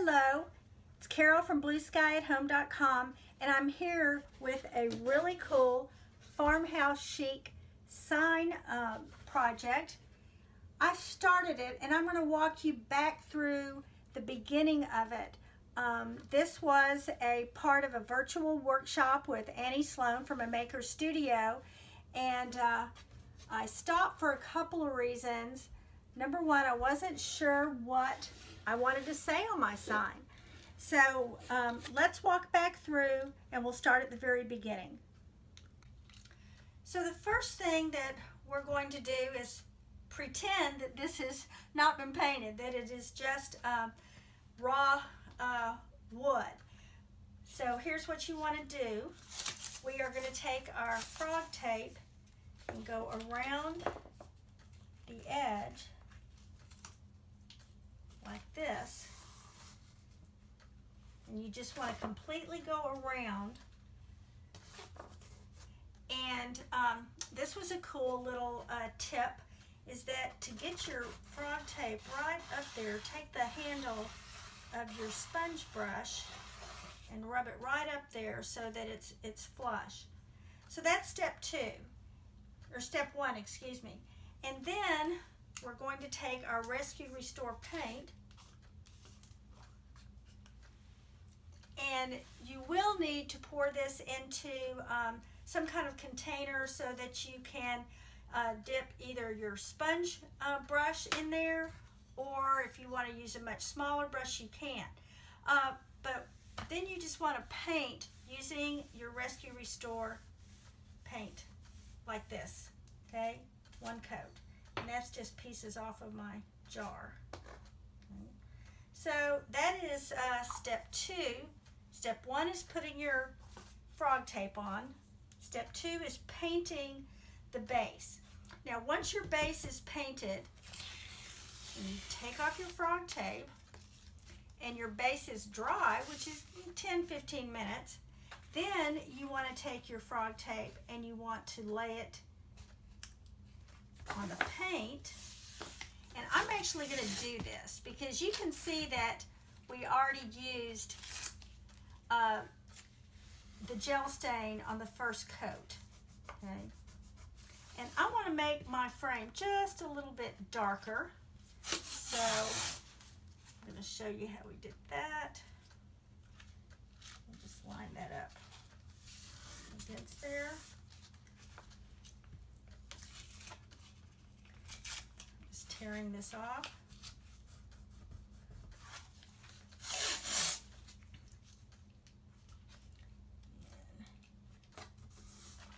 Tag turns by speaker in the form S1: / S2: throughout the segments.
S1: Hello, it's Carol from BlueSkyAtHome.com, and I'm here with a really cool farmhouse chic sign project. I started it, and I'm going to walk you back through the beginning of it. This was a part of a virtual workshop with Annie Sloan from A Maker Studio, and I stopped for a couple of reasons. Number one, I wasn't sure what I wanted to say on my sign. So let's walk back through and we'll start at the very beginning. So the first thing that we're going to do is pretend that this has not been painted, that it is just raw wood. So here's what you want to do. We are going to take our frog tape and go around the edge like this, and you just want to completely go around. And this was a cool little tip, is that to get your frog tape right up there, take the handle of your sponge brush and rub it right up there so that it's flush. So that's step one, excuse me. And then we're going to take our Rescue Restore paint, and you will need to pour this into some kind of container so that you can dip either your sponge brush in there, or if you want to use a much smaller brush, you can. But then you just want to paint using your Rescue Restore paint like this, okay? One coat. And that's just pieces off of my jar. Okay. So that is step two. Step one is putting your frog tape on. Step two is painting the base. Now once your base is painted, you take off your frog tape and your base is dry, which is 10-15 minutes, then you want to take your frog tape and you want to lay it on the paint. And I'm actually going to do this because you can see that we already used the gel stain on the first coat, okay? And I want to make my frame just a little bit darker, so I'm going to show you how we did that. We'll just line that up against there. Tearing this off.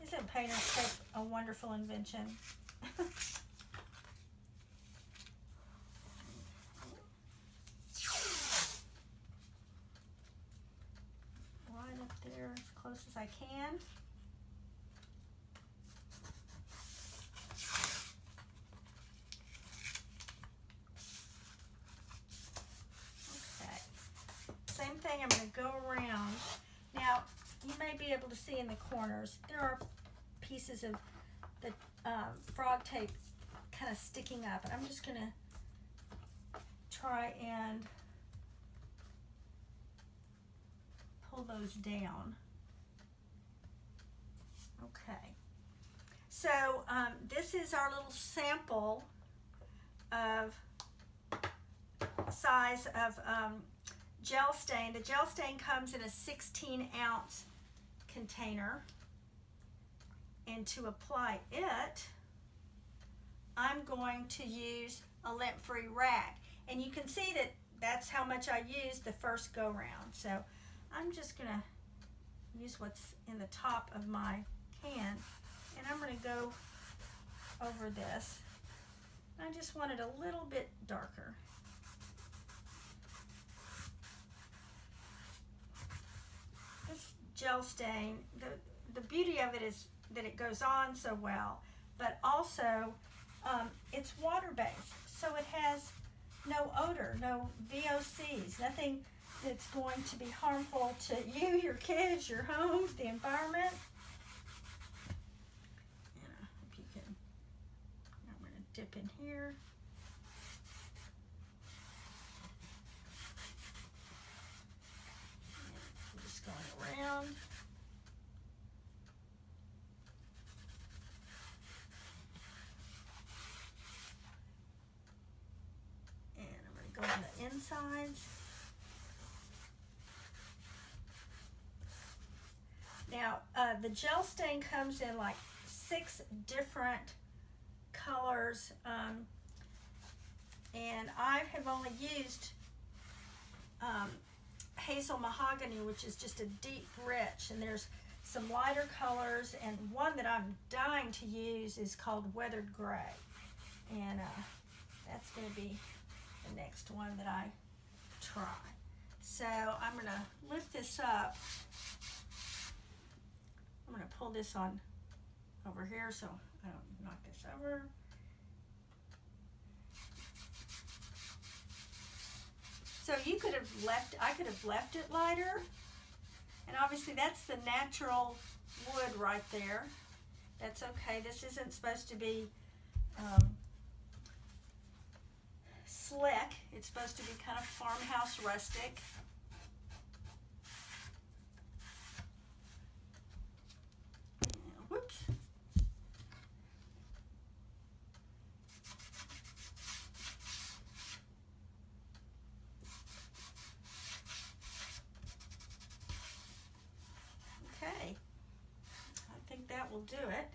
S1: Isn't painter's tape a wonderful invention? Right up there as close as I can. Same thing, I'm going to go around. Now, you may be able to see in the corners, there are pieces of the frog tape kind of sticking up. I'm just going to try and pull those down. Okay. So, this is our little sample of size of gel stain. The gel stain comes in a 16-ounce container, and to apply it, I'm going to use a lint-free rag, and you can see that that's how much I used the first go round. So I'm just going to use what's in the top of my can, and I'm going to go over this. I just want it a little bit darker. Gel stain, the beauty of it is that it goes on so well, but also it's water-based, so it has no odor, no VOCs, nothing that's going to be harmful to you, your kids, your home, the environment. And if you can, I'm going to dip in here. sides. Now, the gel stain comes in like 6 different colors, and I have only used hazel mahogany, which is just a deep rich, and there's some lighter colors, and one that I'm dying to use is called weathered gray, and that's going to be the next one that I try. So I'm going to lift this up. I'm going to pull this on over here so I don't knock this over. So you could have left, I could have left it lighter, and obviously that's the natural wood right there. That's okay. This isn't supposed to be slick. It's supposed to be kind of farmhouse rustic. Whoops. Okay, I think that will do it.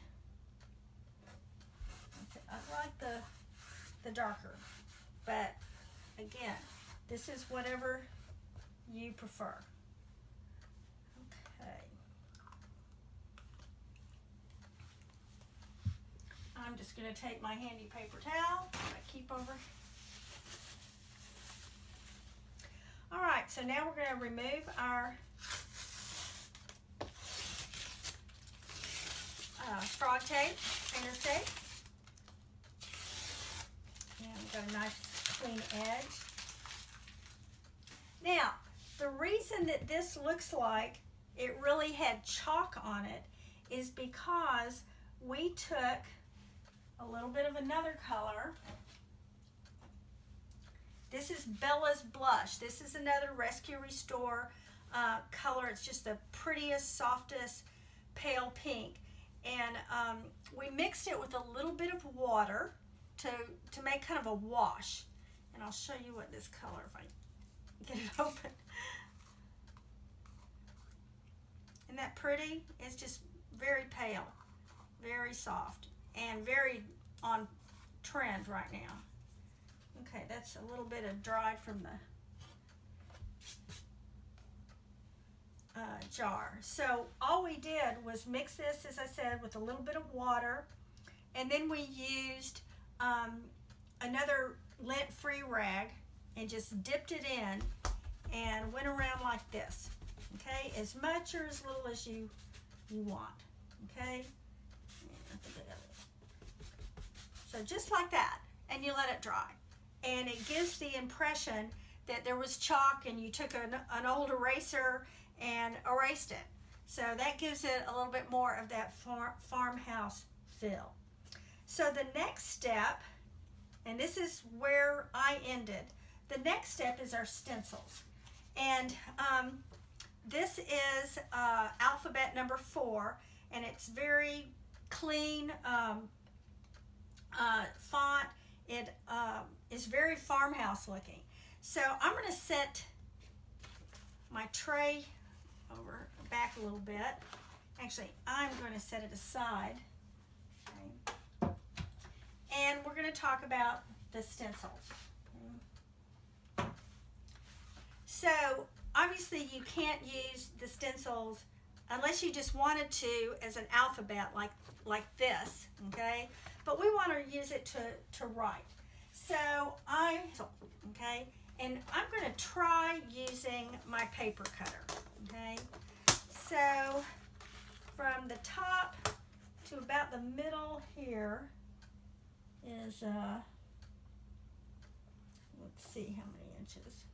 S1: I like the darker, but again, this is whatever you prefer. Okay. I'm just going to take my handy paper towel that I keep over. All right, so now we're going to remove our frog tape, painter's tape. And we've got a nice clean edge. Now, the reason that this looks like it really had chalk on it is because we took a little bit of another color. This is Bella's Blush. This is another Rescue Restore color. It's just the prettiest, softest pale pink. And we mixed it with a little bit of water to make kind of a wash. And I'll show you what this color, if I get it open. Isn't that pretty? It's just very pale, very soft, and very on trend right now. Okay, that's a little bit of dried from the jar. So all we did was mix this, as I said, with a little bit of water, and then we used another lint-free rag and just dipped it in and went around like this. Okay, as much or as little as you want. Okay, so just like that, and you let it dry, and it gives the impression that there was chalk and you took an old eraser and erased it. So that gives it a little bit more of that farmhouse feel. So the next step, and this is where I ended, the next step is our stencils. And this is alphabet number 4, and it's very clean font. It is very farmhouse looking. So I'm going to set my tray over back a little bit. Actually, I'm going to set it aside. Okay. And we're going to talk about the stencils. Okay. So obviously you can't use the stencils unless you just wanted to as an alphabet like this, okay? But we want to use it to write. So okay, and I'm going to try using my paper cutter, okay? So from the top to about the middle here is, let's see how many inches.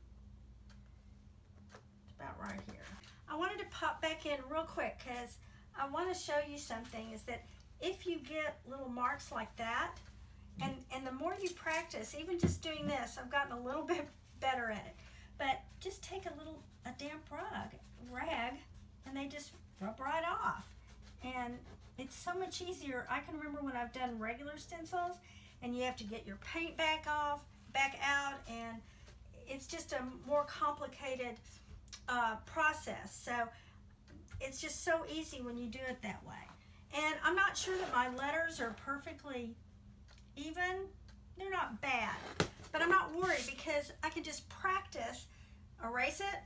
S1: It's about right here. I wanted to pop back in real quick because I want to show you something, is that if you get little marks like that, and the more you practice, even just doing this, I've gotten a little bit better at it, but just take a damp rag, and they just rub right off. And it's so much easier. I can remember when I've done regular stencils, and you have to get your paint back out, and it's just a more complicated process. So it's just so easy when you do it that way. And I'm not sure that my letters are perfectly even. They're not bad, but I'm not worried because I can just practice, erase it,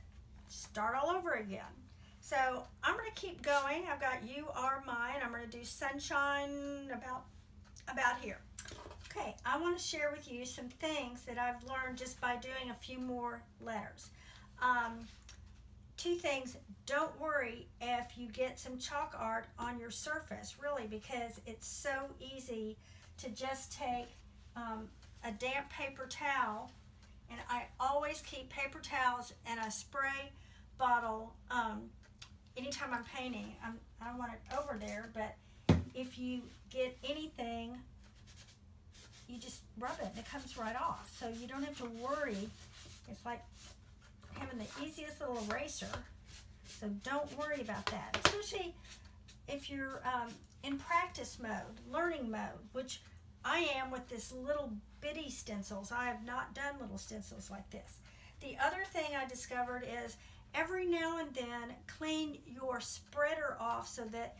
S1: start all over again. So I'm going to keep going. I've got You Are Mine. I'm going to do sunshine about here. Okay, I want to share with you some things that I've learned just by doing a few more letters. Two things: don't worry if you get some chalk art on your surface, really, because it's so easy to just take a damp paper towel, and I always keep paper towels and a spray bottle anytime I'm painting. I don't want it over there, but if you get anything, you just rub it and it comes right off. So you don't have to worry. It's like having the easiest little eraser. So don't worry about that, especially if you're in practice mode, learning mode, which I am with this little bitty stencils. I have not done little stencils like this. The other thing I discovered is every now and then clean your spreader off so that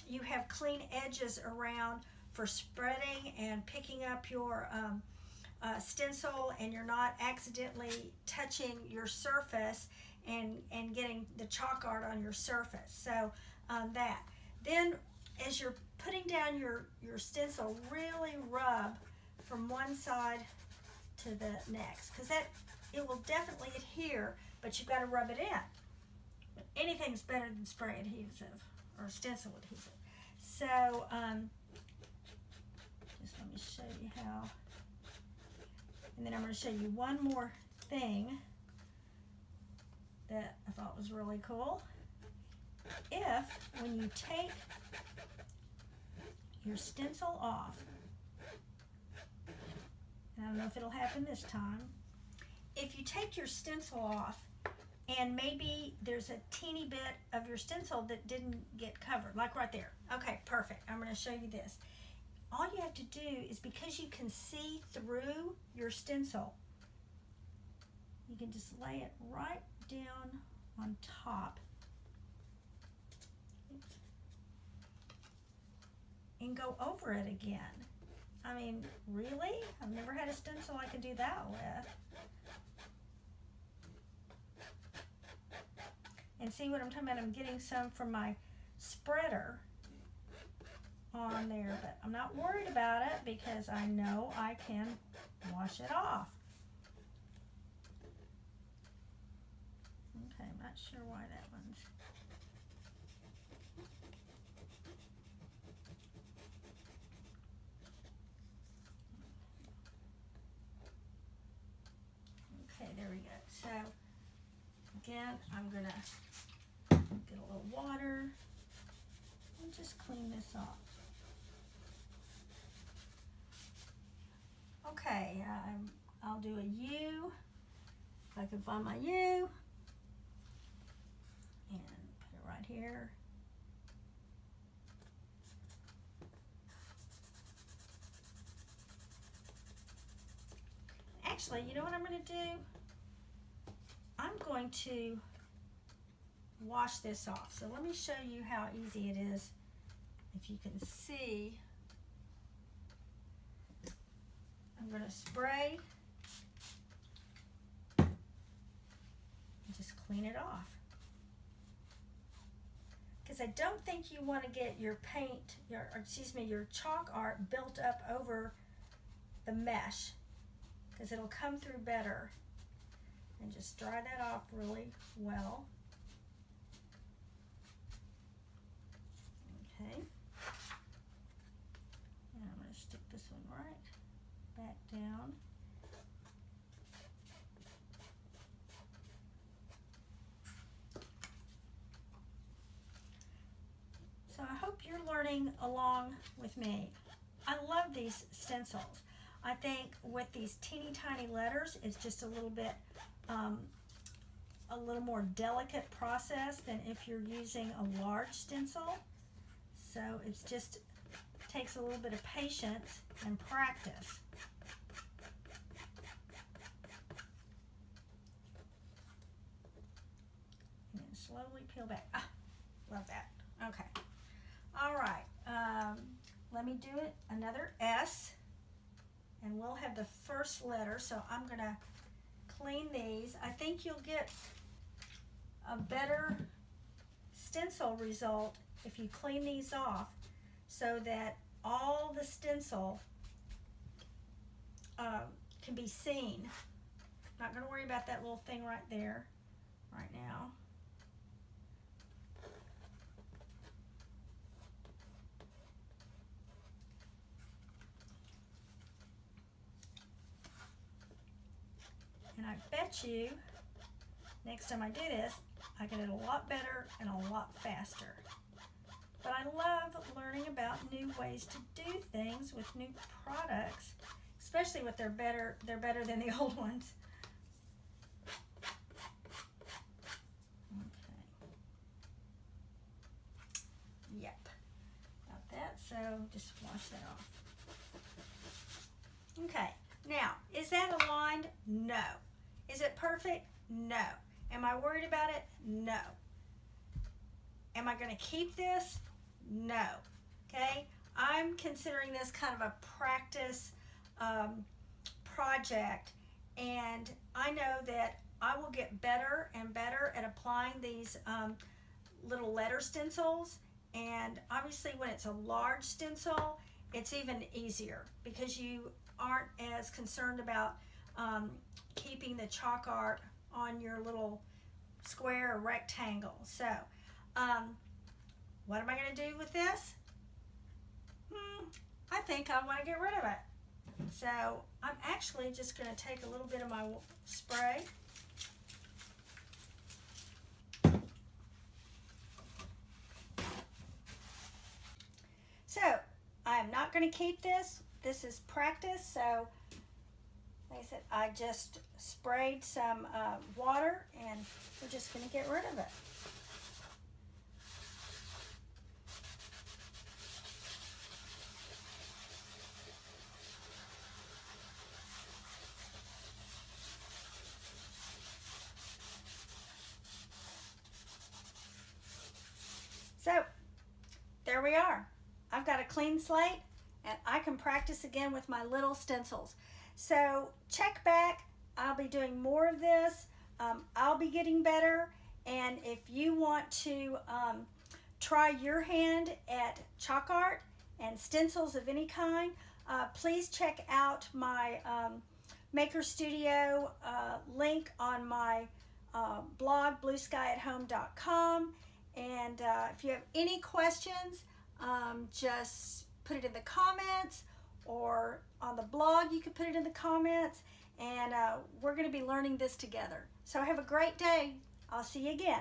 S1: you have clean edges around for spreading and picking up your stencil, and you're not accidentally touching your surface and getting the chalk art on your surface. So that. Then as you're putting down your stencil, really rub from one side to the next, because it will definitely adhere, but you've got to rub it in. But anything's better than spray adhesive or stencil adhesive. So just let me show you how. And then I'm going to show you one more thing that I thought was really cool. If, when you take your stencil off, and I don't know if it'll happen this time, if you take your stencil off and maybe there's a teeny bit of your stencil that didn't get covered, like right there. Okay, perfect. I'm going to show you this. All you have to do is, because you can see through your stencil, you can just lay it right down on top. Oops. And go over it again. I mean, really? I've never had a stencil I could do that with. And see what I'm talking about? I'm getting some from my spreader on there, but I'm not worried about it because I know I can wash it off. Okay, I'm not sure why that one's... Okay, there we go. So, again, I'm going to get a little water and just clean this off. Okay, I'll do a U, if I can find my U, and put it right here. Actually, you know what I'm going to do? I'm going to wash this off. So let me show you how easy it is. If you can see, I'm going to spray and just clean it off. Because I don't think you want to get your paint, your chalk art built up over the mesh, because it'll come through better. And just dry that off really well. Okay. And I'm going to stick this one right back down. So I hope you're learning along with me. I love these stencils. I think with these teeny tiny letters, it's just a little bit a little more delicate process than if you're using a large stencil. So it's just takes a little bit of patience and practice. and slowly peel back. Ah, love that. Okay. All right. Let me do it. Another S. And we'll have the first letter. So I'm going to clean these. I think you'll get a better stencil result if you clean these off so that all the stencil can be seen. Not going to worry about that little thing right there right now. And I bet you next time I do this, I get it a lot better and a lot faster. But I love learning about new ways to do things with new products, especially with they're better than the old ones. Okay. Yep. Got that, so just wash that off. Okay. Now, is that aligned? No. Is it perfect? No. Am I worried about it? No. Am I going to keep this? No. Okay? I'm considering this kind of a practice project, and I know that I will get better and better at applying these little letter stencils, and obviously when it's a large stencil, it's even easier because you aren't as concerned about keeping the chalk art on your little square or rectangle. So what am I going to do with this? I think I want to get rid of it. So I'm actually just going to take a little bit of my spray. So I am not going to keep this. This is practice, so like I said, I just sprayed some water and we're just going to get rid of it. So there we are. I've got a clean slate and I can practice again with my little stencils. So check back. I'll be doing more of this. I'll be getting better, and if you want to try your hand at chalk art and stencils of any kind, please check out my Maker Studio link on my blog, blueskyathome.com. And if you have any questions, just put it in the comments, or on the blog you can put it in the comments, and we're going to be learning this together. So have a great day. I'll see you again.